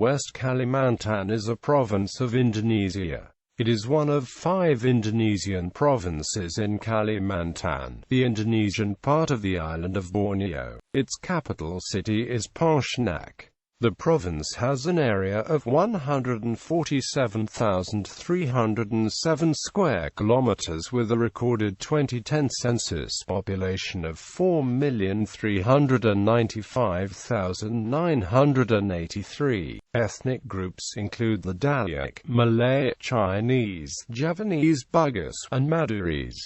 West Kalimantan is a province of Indonesia. It is one of 5 Indonesian provinces in Kalimantan, the Indonesian part of the island of Borneo. Its capital city is Pontianak. The province has an area of 147,307 square kilometers with a recorded 2010 census population of 4,395,983. Ethnic groups include the Dayak, Malay, Chinese, Javanese, Bugis, and Maduris.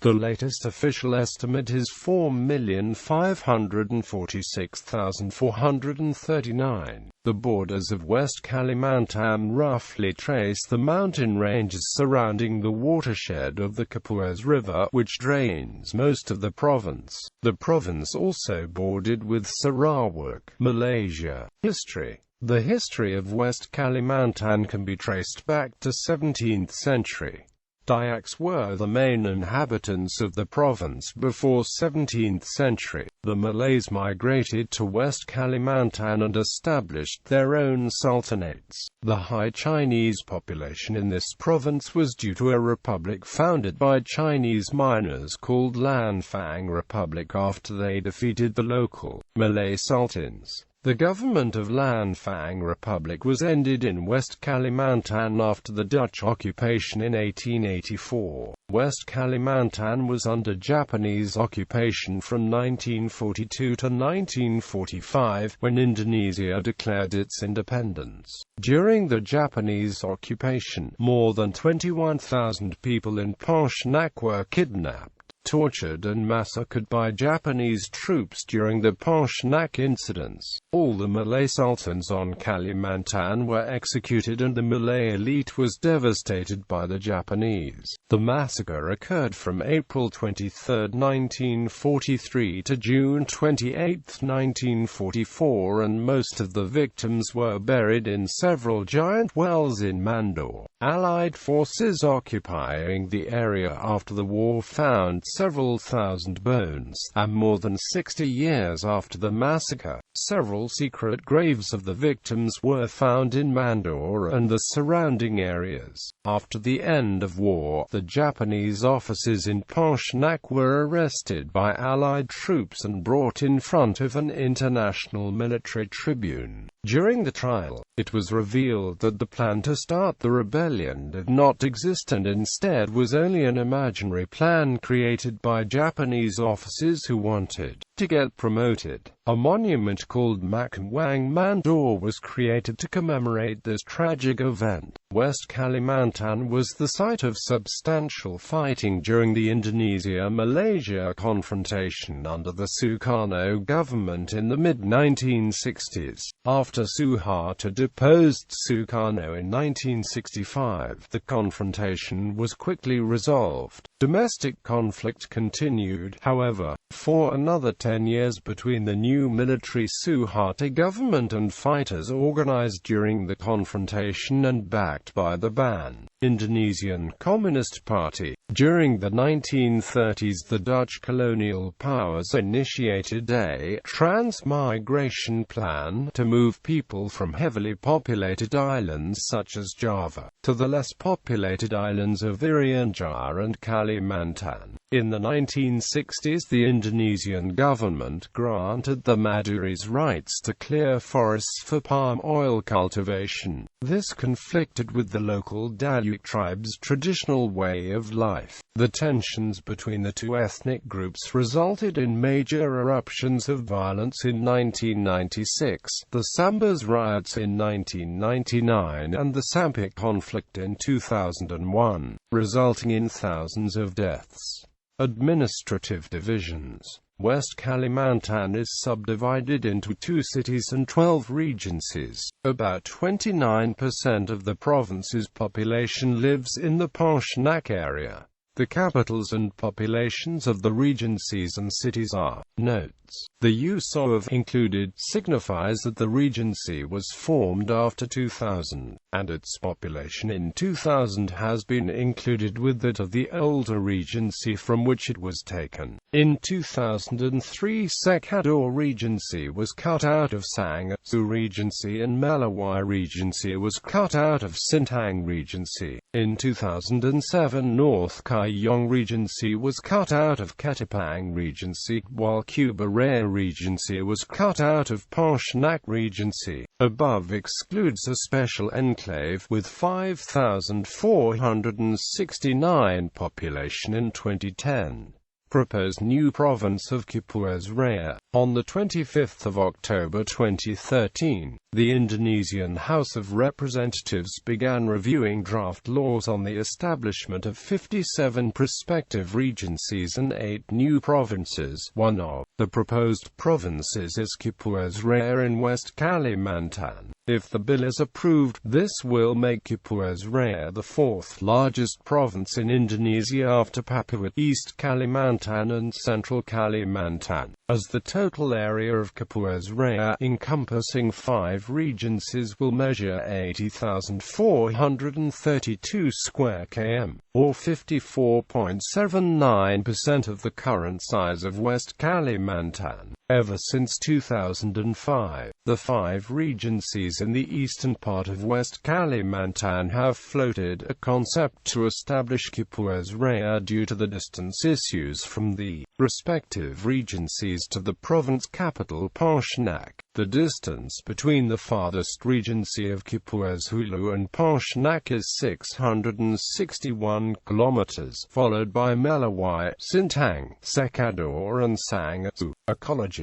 The latest official estimate is 4,546,439. The borders of West Kalimantan roughly trace the mountain ranges surrounding the watershed of the Kapuas River, which drains most of the province. The province also bordered with Sarawak, Malaysia. History. The history of West Kalimantan can be traced back to 17th century. Dayaks were the main inhabitants of the province before 17th century. The Malays migrated to West Kalimantan and established their own sultanates. The high Chinese population in this province was due to a republic founded by Chinese miners called Lanfang Republic after they defeated the local Malay sultans. The government of Lanfang Republic was ended in West Kalimantan after the Dutch occupation in 1884. West Kalimantan was under Japanese occupation from 1942 to 1945, when Indonesia declared its independence. During the Japanese occupation, more than 21,000 people in Pontianak were kidnapped, tortured and massacred by Japanese troops during the Pontianak incidents. All the Malay sultans on Kalimantan were executed and the Malay elite was devastated by the Japanese. The massacre occurred from April 23, 1943 to June 28, 1944, and most of the victims were buried in several giant wells in Mandor. Allied forces occupying the area after the war found several thousand bones, and more than 60 years after the massacre, several secret graves of the victims were found in Mandor and the surrounding areas. After the end of war, the Japanese officers in Pontianak were arrested by Allied troops and brought in front of an international military tribune. During the trial, it was revealed that the plan to start the rebellion did not exist and instead was only an imaginary plan created by Japanese officers who wanted to get promoted. A monument called Makam Mandor was created to commemorate this tragic event. West Kalimantan was the site of substantial fighting during the Indonesia-Malaysia confrontation under the Sukarno government in the mid-1960s. After Suharto deposed Sukarno in 1965, the confrontation was quickly resolved. Domestic conflict continued, however, for another 10 years between the new military Suharto government and fighters organized during the confrontation and backed by the Ban Indonesian Communist Party. During the 1930s, the Dutch colonial powers initiated a transmigration plan to move people from heavily populated islands such as Java to the less populated islands of Irian Jaya and Kalimantan. In the 1960s, the Indonesian government granted the Maduris rights to clear forests for palm oil cultivation. This conflicted with the local Dayak tribes' traditional way of life. The tensions between the two ethnic groups resulted in major eruptions of violence in 1996, the Sambas riots in 1999 and the Sampik conflict in 2001, resulting in thousands of deaths. Administrative divisions. West Kalimantan is subdivided into 2 cities and 12 regencies. About 29% of the province's population lives in the Pontianak area. The capitals and populations of the regencies and cities are. Notes. The use of included signifies that the regency was formed after 2000, and its population in 2000 has been included with that of the older regency from which it was taken. In 2003, Sekador Regency was cut out of Sangasu Regency and Melawai Regency was cut out of Sintang Regency. In 2007, North Kayong Regency was cut out of Ketapang Regency, while Cuba Raya Regency was cut out of Pontianak Regency. Above excludes a special enclave with 5,469 population in 2010. Proposed new province of Kepulauan Raya. On 25 October 2013, the Indonesian House of Representatives began reviewing draft laws on the establishment of 57 prospective regencies and 8 new provinces. One of the proposed provinces is Kepulauan Raya in West Kalimantan. If the bill is approved, this will make Kepulauan Raya the 4th largest province in Indonesia after Papua, East Kalimantan and Central Kalimantan, as the total area of Kepulauan Raya, encompassing 5 regencies, will measure 80,432 square km, or 54.79% of the current size of West Kalimantan. Ever since 2005, the 5 regencies in the eastern part of West Kalimantan have floated a concept to establish Kepulauan Raya due to the distance issues from the respective regencies to the province capital Pontianak. The distance between the farthest regency of Kepulauan Hulu and Pontianak is 661 kilometers, followed by Melawai, Sintang, Sekador and Sangasu. Ecology.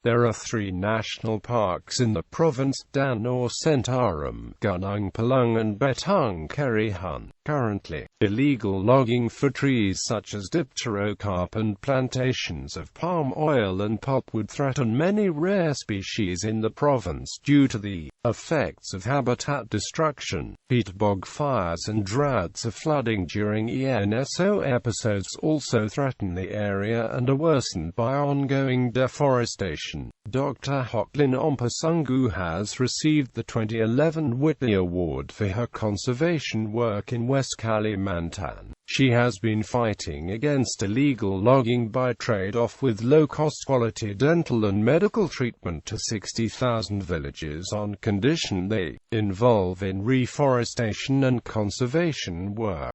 There are 3 national parks in the province: Danau Sentarum, Gunung Palung and Betung Kerihun. Currently, illegal logging for trees such as dipterocarp and plantations of palm oil and pulpwood threaten many rare species in the province due to the effects of habitat destruction. Peat bog fires and droughts of flooding during ENSO episodes also threaten the area and are worsened by ongoing deforestation. Dr. Hoklin Ompasunggu has received the 2011 Whitley Award for her conservation work in West Kalimantan. She has been fighting against illegal logging by trade-off with low-cost quality dental and medical treatment to 60,000 villages on condition they involve in reforestation and conservation work.